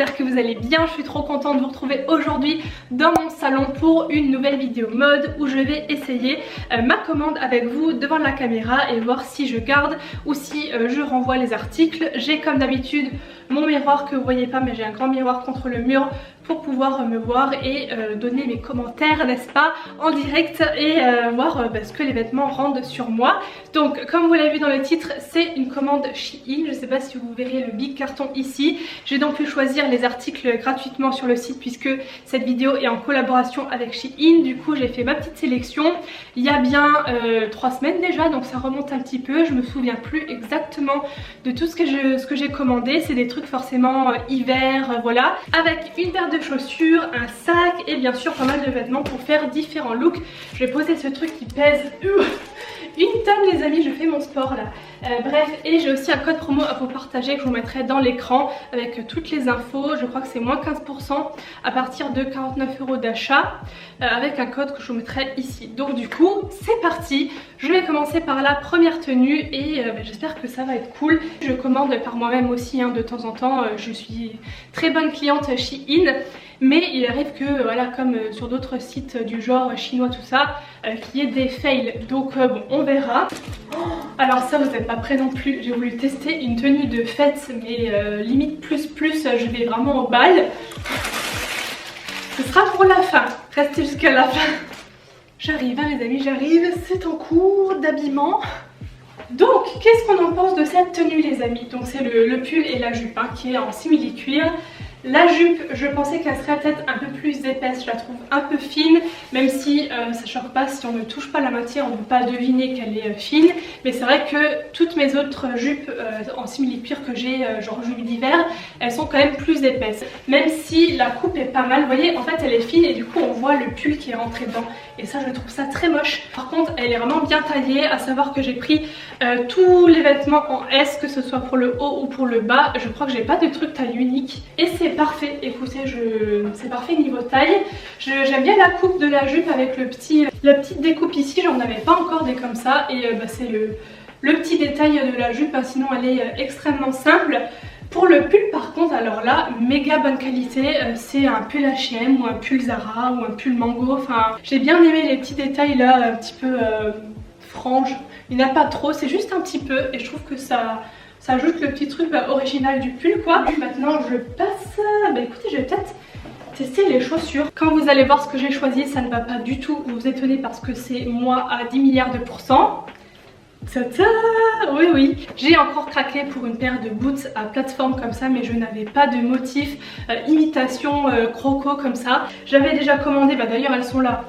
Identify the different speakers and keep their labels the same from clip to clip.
Speaker 1: j'espère que vous allez bien. Je suis trop contente de vous retrouver aujourd'hui dans mon salon pour une nouvelle vidéo mode où je vais essayer ma commande avec vous devant la caméra et voir si je garde ou si je renvoie les articles. J'ai comme d'habitude mon miroir que vous voyez pas, mais j'ai un grand miroir contre le mur pour pouvoir me voir et donner mes commentaires, n'est-ce pas, en direct et voir ce que les vêtements rendent sur moi. Donc comme vous l'avez vu dans le titre, c'est une commande Shein. Je sais pas si vous verrez le big carton ici. J'ai donc pu choisir les articles gratuitement sur le site puisque cette vidéo est en collaboration avec Shein. Du coup j'ai fait ma petite sélection il y a bien 3 semaines déjà, donc ça remonte un petit peu. Je me souviens plus exactement de tout ce que j'ai commandé. C'est des trucs forcément hiver, voilà, avec une paire de chaussures, un sac et bien sûr pas mal de vêtements pour faire différents looks. Je vais poser ce truc qui pèse une tonne les amis, je fais mon sport là. Bref, et j'ai aussi un code promo à vous partager que je vous mettrai dans l'écran avec toutes les infos. Je crois que c'est moins 15% à partir de 49 € d'achat avec un code que je vous mettrai ici. Donc du coup c'est parti, je vais commencer par la première tenue et j'espère que ça va être cool. Je commande par moi-même aussi de temps en temps, je suis très bonne cliente Shein. Mais il arrive que, voilà, comme sur d'autres sites du genre chinois tout ça, qu'il y ait des fails. Donc bon, on verra. Alors ça, vous n'êtes pas prêts non plus. J'ai voulu tester une tenue de fête, mais limite plus, je vais vraiment au bal. Ce sera pour la fin. Restez jusqu'à la fin. J'arrive, les amis, j'arrive. C'est en cours d'habillement. Donc, qu'est-ce qu'on en pense de cette tenue, les amis? Donc c'est le pull et la jupe qui est en simili-cuir. La jupe, je pensais qu'elle serait peut-être un peu plus épaisse, je la trouve un peu fine, même si ça choque pas, si on ne touche pas la matière, on ne peut pas deviner qu'elle est fine. Mais c'est vrai que toutes mes autres jupes en simili-cuir que j'ai, genre jupe d'hiver, elles sont quand même plus épaisses. Même si la coupe est pas mal, vous voyez, en fait elle est fine et du coup on voit le pull qui est rentré dedans. Et ça je trouve ça très moche. Par contre elle est vraiment bien taillée, à savoir que j'ai pris tous les vêtements en S, que ce soit pour le haut ou pour le bas. Je crois que j'ai pas de truc taille unique. Et c'est parfait, écoutez, c'est parfait niveau taille. J'aime bien la coupe de la jupe avec la petite découpe ici, j'en avais pas encore des comme ça. Et c'est le petit détail de la jupe, sinon elle est extrêmement simple. Pour le pull par contre, alors là, méga bonne qualité, c'est un pull H&M ou un pull Zara ou un pull Mango. Enfin, j'ai bien aimé les petits détails là, un petit peu franges. Il n'y en a pas trop, c'est juste un petit peu et je trouve que ça ajoute le petit truc original du pull quoi. Maintenant je passe, écoutez, je vais peut-être tester les chaussures. Quand vous allez voir ce que j'ai choisi, ça ne va pas du tout vous étonner parce que c'est moi à 10 milliards de pourcents. Tata, oui, j'ai encore craqué pour une paire de boots à plateforme comme ça, mais je n'avais pas de motif imitation croco comme ça. J'avais déjà commandé, d'ailleurs elles sont là,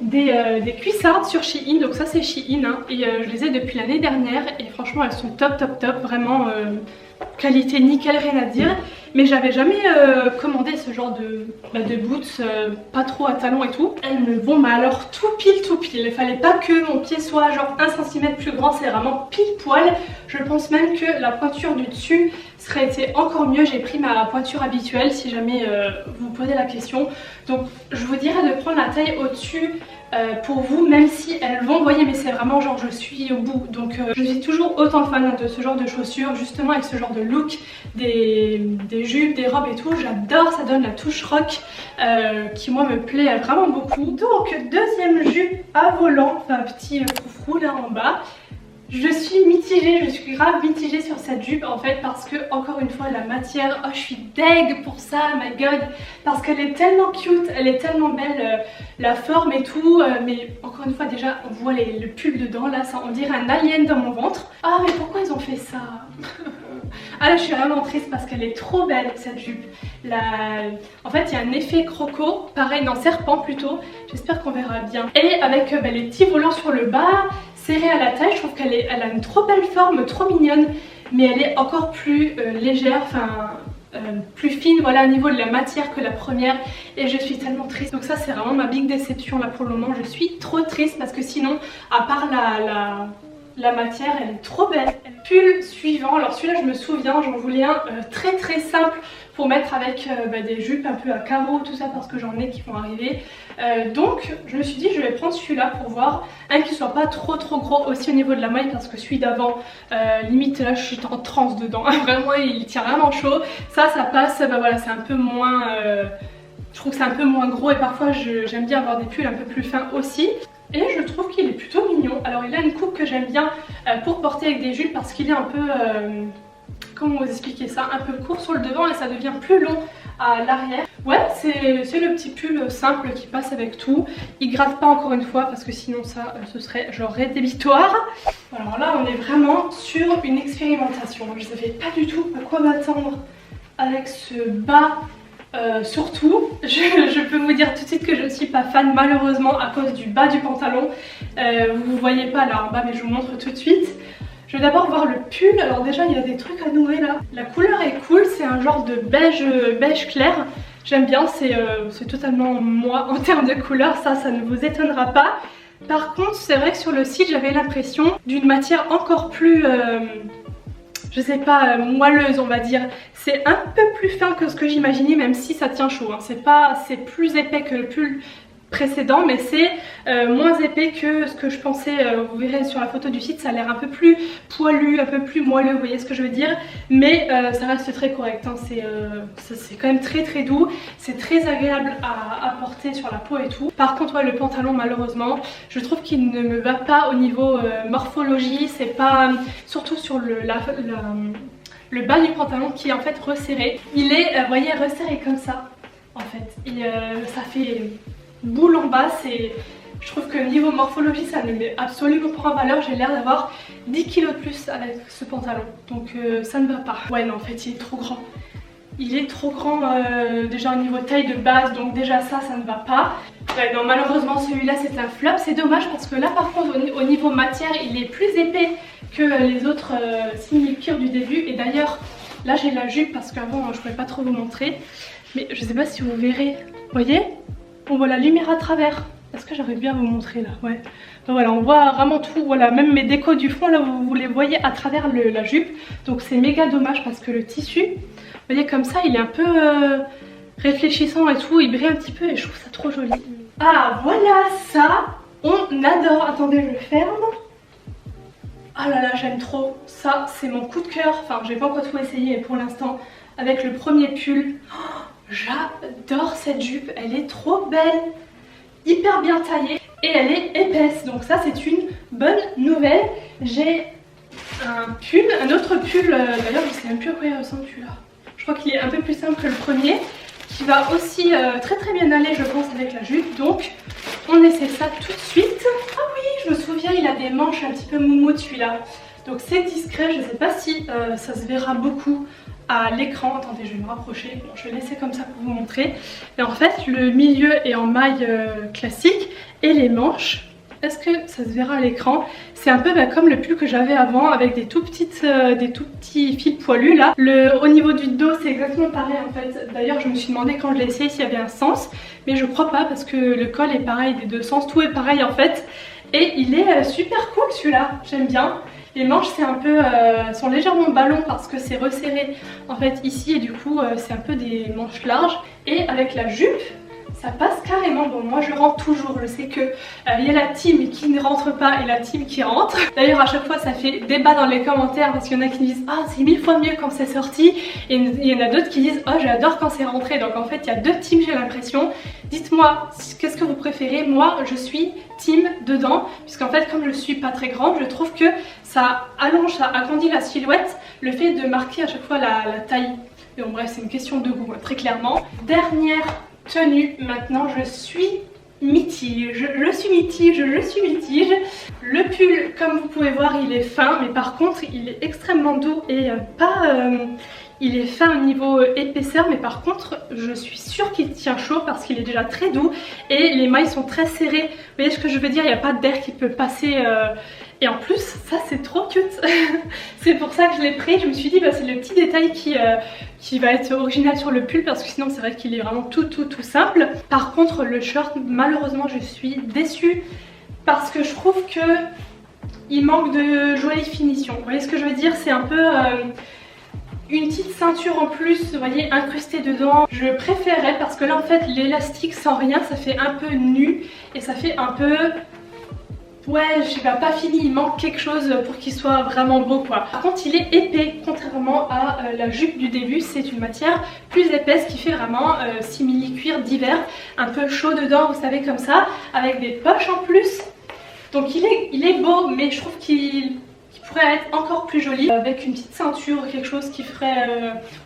Speaker 1: des cuissardes sur Shein, donc ça c'est Shein et je les ai depuis l'année dernière et franchement elles sont top, vraiment qualité nickel, rien à dire. Mais j'avais jamais commandé ce genre de boots, pas trop à talons et tout. Elles me vont alors tout pile. Il fallait pas que mon pied soit genre 1 cm plus grand, c'est vraiment pile poil. Je pense même que la pointure du dessus serait été encore mieux. J'ai pris ma pointure habituelle si jamais vous posez la question. Donc je vous dirais de prendre la taille au-dessus pour vous, même si elles vont, vous voyez, mais c'est vraiment genre je suis au bout. Donc je suis toujours autant fan de ce genre de chaussures, justement avec ce genre de look, des jupes, des robes et tout. J'adore, ça donne la touche rock qui moi me plaît vraiment beaucoup. Donc deuxième jupe à volant, enfin petit froufrou là en bas. Je suis mitigée, je suis grave mitigée sur cette jupe en fait parce que encore une fois la matière, oh je suis deg pour ça, my god, parce qu'elle est tellement cute, elle est tellement belle, la forme et tout, mais encore une fois déjà on voit le pull dedans là, ça on dirait un alien dans mon ventre. Ah mais pourquoi ils ont fait ça? Ah là je suis vraiment triste parce qu'elle est trop belle cette jupe. En fait il y a un effet croco, pareil dans serpent plutôt, j'espère qu'on verra bien. Et avec les petits volants sur le bas, serrée à la taille, je trouve qu'elle a une trop belle forme, trop mignonne, mais elle est encore plus légère, enfin plus fine, voilà, au niveau de la matière que la première, et je suis tellement triste. Donc ça c'est vraiment ma big déception là pour le moment. Je suis trop triste parce que sinon, à part la matière elle est trop belle. Pull suivant, alors celui-là je me souviens, j'en voulais un très simple pour mettre avec des jupes un peu à carreaux, tout ça parce que j'en ai qui vont arriver. Donc je me suis dit je vais prendre celui-là pour voir un qui soit pas trop gros aussi au niveau de la maille, parce que celui d'avant limite là je suis en transe dedans, vraiment il tient vraiment chaud. Ça passe, voilà, c'est un peu moins... je trouve que c'est un peu moins gros et parfois j'aime bien avoir des pulls un peu plus fins aussi. Et je trouve qu'il est plutôt mignon. Alors il a une coupe que j'aime bien pour porter avec des jupes parce qu'il est un peu... comment vous expliquer ça, un peu court sur le devant et ça devient plus long à l'arrière. Ouais, c'est le petit pull simple qui passe avec tout. Il gratte pas encore une fois parce que sinon ça ce serait genre rédhibitoire. Alors là on est vraiment sur une expérimentation. Je savais pas du tout à quoi m'attendre avec ce bas. Surtout, je peux vous dire tout de suite que je ne suis pas fan malheureusement à cause du bas du pantalon. Vous ne voyez pas là en bas mais je vous montre tout de suite. Je vais d'abord voir le pull. Alors déjà il y a des trucs à nouer là. La couleur est cool, c'est un genre de beige clair. J'aime bien, c'est totalement moi en termes de couleur, ça ne vous étonnera pas. Par contre c'est vrai que sur le site j'avais l'impression d'une matière encore plus... je sais pas, moelleuse on va dire. C'est un peu plus fin que ce que j'imaginais, même si ça tient chaud, hein. C'est plus épais que le pull précédent, mais c'est moins épais que ce que je pensais. Vous verrez sur la photo du site, ça a l'air un peu plus poilu, un peu plus moelleux, vous voyez ce que je veux dire. Mais ça reste très correct, hein. C'est quand même très doux, c'est très agréable à porter sur la peau et tout. Par contre ouais, le pantalon malheureusement, je trouve qu'il ne me va pas au niveau morphologie, c'est pas... surtout sur le bas du pantalon qui est en fait resserré. Il est, vous voyez, resserré comme ça en fait. Et ça fait boule en bas, je trouve que niveau morphologie ça ne me met absolument pas en valeur. J'ai l'air d'avoir 10 kg de plus avec ce pantalon, donc ça ne va pas. Ouais non en fait il est trop grand. Il est trop grand déjà au niveau taille de base, donc déjà ça ne va pas. Ouais non malheureusement celui-là c'est un flop, c'est dommage parce que là par contre au niveau matière il est plus épais que les autres simili-cuir du début. Et d'ailleurs là j'ai la jupe parce qu'avant je pouvais pas trop vous montrer, mais je sais pas si vous verrez, vous voyez, on voit la lumière à travers. Est-ce que j'arrive bien à vous montrer là? Ouais. Donc voilà, on voit vraiment tout, voilà, même mes décos du fond là vous les voyez à travers la jupe. Donc c'est méga dommage parce que le tissu, vous voyez comme ça, il est un peu réfléchissant et tout, il brille un petit peu et je trouve ça trop joli. Ah voilà, ça on adore. Attendez, je le ferme. Ah là là, j'aime trop. Ça c'est mon coup de cœur. Enfin j'ai pas encore tout essayé pour l'instant avec le premier pull. Oh, j'adore cette jupe, elle est trop belle, hyper bien taillée et elle est épaisse, donc ça c'est une bonne nouvelle. J'ai un autre pull, d'ailleurs je sais même plus à quoi il ressemble celui-là. Je crois qu'il est un peu plus simple que le premier, qui va aussi très bien aller je pense avec la jupe, donc on essaie ça tout de suite. Ah oui, je me souviens, il a des manches un petit peu moumoutes celui-là, donc c'est discret, je sais pas si ça se verra beaucoup à l'écran. Attendez, je vais me rapprocher, bon, je vais laisser comme ça pour vous montrer. Et en fait le milieu est en maille classique et les manches, est-ce que ça se verra à l'écran, c'est un peu comme le pull que j'avais avant avec des tout petits fils poilus là. Au niveau du dos c'est exactement pareil en fait. D'ailleurs je me suis demandé quand je l'ai essayé s'il y avait un sens, mais je crois pas parce que le col est pareil des deux sens, tout est pareil en fait. Et il est super cool celui-là, j'aime bien. Les manches c'est un peu, sont légèrement ballons parce que c'est resserré en fait ici et du coup c'est un peu des manches larges. Et avec la jupe ça passe carrément. Bon moi je rentre toujours, je sais que il y a la team qui ne rentre pas et la team qui rentre. D'ailleurs à chaque fois ça fait débat dans les commentaires parce qu'il y en a qui disent ah c'est 1000 fois mieux quand c'est sorti et il y en a d'autres qui disent oh j'adore quand c'est rentré. Donc en fait il y a deux teams j'ai l'impression. Dites-moi qu'est-ce que vous préférez. Moi je suis team dedans puisqu'en fait comme je suis pas très grande je trouve que ça allonge, ça agrandit la silhouette, le fait de marquer à chaque fois la taille. Et bon bref c'est une question de goût très clairement. Dernière tenue maintenant, je suis mitige. Le pull comme vous pouvez voir il est fin mais par contre il est extrêmement doux et il est fin au niveau épaisseur, mais par contre je suis sûre qu'il tient chaud parce qu'il est déjà très doux et les mailles sont très serrées. Vous voyez ce que je veux dire, il n'y a pas d'air qui peut passer et en plus ça c'est trop cute. C'est pour ça que je l'ai pris, je me suis dit bah, c'est le petit détail qui va être original sur le pull parce que sinon c'est vrai qu'il est vraiment tout simple. Par contre le short malheureusement je suis déçue parce que je trouve que il manque de jolie finition. Vous voyez ce que je veux dire? C'est un peu une petite ceinture en plus, vous voyez, incrustée dedans. Je préférais parce que là en fait l'élastique sans rien ça fait un peu nu et ça fait un peu... Ouais, je sais pas fini, il manque quelque chose pour qu'il soit vraiment beau quoi. Par contre il est épais, contrairement à la jupe du début, c'est une matière plus épaisse qui fait vraiment simili cuir d'hiver, un peu chaud dedans, vous savez, comme ça, avec des poches en plus. Donc il est beau, mais je trouve qu'il pourrait être encore plus joli avec une petite ceinture, quelque chose qui ferait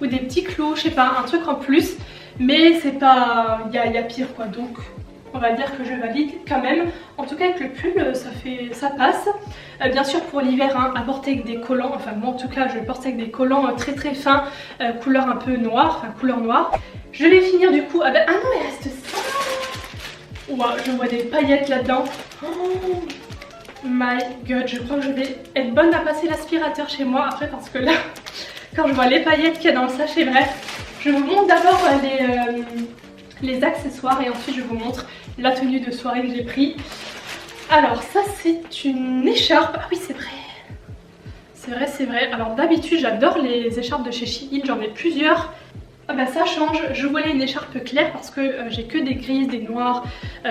Speaker 1: ou des petits clous, je sais pas, un truc en plus. Mais c'est pas, il y a pire quoi, donc on va dire que je valide quand même. En tout cas avec le pull ça passe. Bien sûr pour l'hiver hein, à porter avec des collants, enfin moi en tout cas je porte avec des collants très très fins, couleur un peu noire, enfin couleur noire. Je vais finir du coup avec... Ah non il reste ça. Ouah, je vois des paillettes là-dedans. Oh my god, je crois que je vais être bonne à passer l'aspirateur chez moi après parce que là, quand je vois les paillettes qu'il y a dans le sachet, bref, je vous montre d'abord les accessoires et ensuite je vous montre la tenue de soirée que j'ai pris. Alors ça c'est une écharpe, ah oui c'est vrai. C'est vrai, alors d'habitude j'adore les écharpes de chez Shein, j'en ai plusieurs. Ah bah ça change, je voulais une écharpe claire parce que j'ai que des grises, des noirs,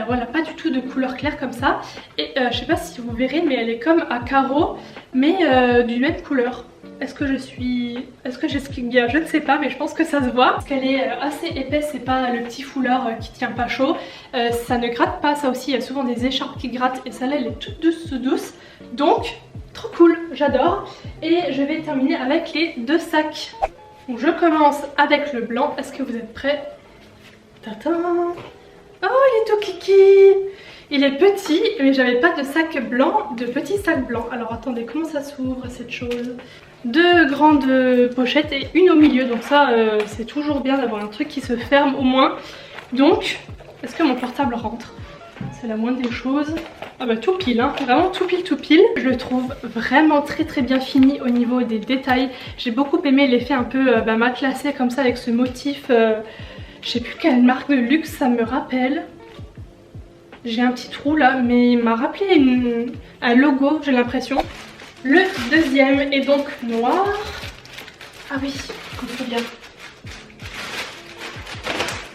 Speaker 1: voilà, pas du tout de couleur claire comme ça. Et je sais pas si vous verrez mais elle est comme à carreaux mais d'une même couleur. Est-ce que j'explique bien? Je ne sais pas mais je pense que ça se voit. Parce qu'elle est assez épaisse, c'est pas le petit foulard qui tient pas chaud. Ça ne gratte pas, ça aussi il y a souvent des écharpes qui grattent et celle-là elle est toute douce. Donc trop cool, j'adore. Et je vais terminer avec les deux sacs. Donc je commence avec le blanc, est-ce que vous êtes prêts? Tadam! Oh il est tout kiki! Il est petit mais j'avais pas de sac blanc, de petits sacs blancs. Alors attendez, comment ça s'ouvre cette chose? Deux grandes pochettes et une au milieu, donc ça c'est toujours bien d'avoir un truc qui se ferme au moins. Donc est-ce que mon portable rentre? C'est la moindre des choses. Ah bah tout pile, hein, vraiment tout pile. Je le trouve vraiment très bien fini au niveau des détails. J'ai beaucoup aimé l'effet un peu matelassé comme ça avec ce motif. Je sais plus quelle marque de luxe ça me rappelle. J'ai un petit trou là, mais il m'a rappelé un logo, j'ai l'impression. Le deuxième est donc noir. Ah oui, je me souviens.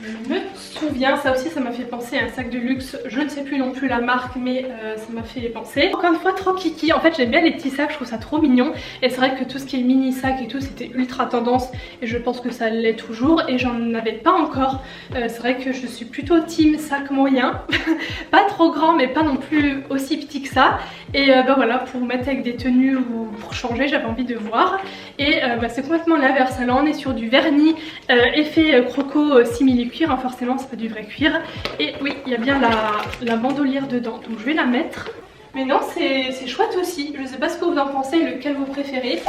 Speaker 1: Je me souviens, ça aussi ça m'a fait penser à un sac de luxe, je ne sais plus non plus la marque mais ça m'a fait penser. Encore une fois trop kiki, en fait j'aime bien les petits sacs, je trouve ça trop mignon. Et c'est vrai que tout ce qui est mini sac et tout c'était ultra tendance et je pense que ça l'est toujours et j'en avais pas encore. C'est vrai que je suis plutôt team sac moyen, pas trop grand mais pas non plus aussi petit que ça. Et voilà, pour mettre avec des tenues ou pour changer j'avais envie de voir. Et c'est complètement l'inverse, là on est sur du vernis effet croco simili cuir, hein, forcément c'est pas du vrai cuir. Et oui il y a bien la bandolière dedans, donc je vais la mettre. Mais non c'est chouette aussi, je sais pas ce que vous en pensez, lequel vous préférez.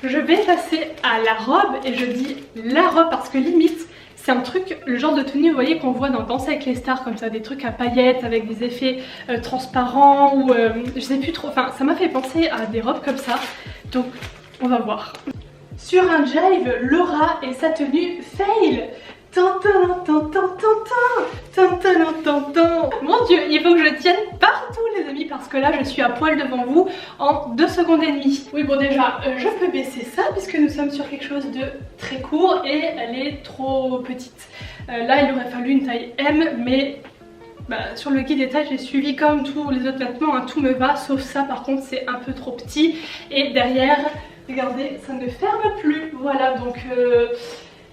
Speaker 1: Je vais passer à la robe et je dis la robe parce que limite c'est un truc, le genre de tenue vous voyez qu'on voit dans Danser avec les stars comme ça, des trucs à paillettes avec des effets transparents ou je sais plus trop, enfin ça m'a fait penser à des robes comme ça, donc on va voir. Sur un jive, Laura et sa tenue fail. Mon dieu, il faut que je tienne partout les amis parce que là je suis à poil devant vous en 2 secondes et demie. Oui bon déjà je peux baisser ça puisque nous sommes sur quelque chose de très court et elle est trop petite. Là il aurait fallu une taille M mais sur le guide des tailles j'ai suivi comme tous les autres vêtements, hein, tout me va sauf ça par contre c'est un peu trop petit et derrière regardez ça ne ferme plus. Voilà donc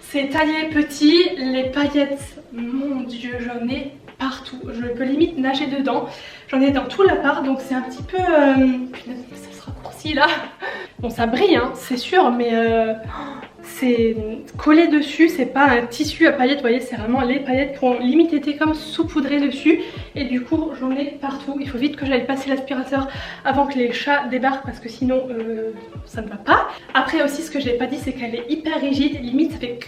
Speaker 1: c'est taillé petit, les paillettes, mon dieu, j'en ai partout. Je peux limite nager dedans. J'en ai dans tout l'appart, donc c'est un petit peu... ça se raccourcit là. Bon, ça brille, hein, c'est sûr, mais c'est collé dessus. C'est pas un tissu à paillettes, vous voyez, c'est vraiment les paillettes qui ont limite été comme saupoudrées dessus. Et du coup, j'en ai partout. Il faut vite que j'aille passer l'aspirateur avant que les chats débarquent parce que sinon, ça ne va pas. Après aussi, ce que j'ai pas dit, c'est qu'elle est hyper rigide. Limite, ça fait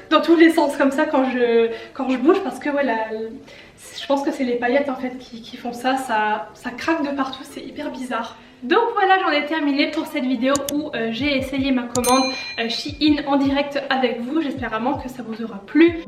Speaker 1: dans tous les sens comme ça quand je bouge parce que ouais, je pense que c'est les paillettes en fait qui font ça, ça craque de partout, c'est hyper bizarre. Donc voilà, j'en ai terminé pour cette vidéo où j'ai essayé ma commande Shein en direct avec vous. J'espère vraiment que ça vous aura plu.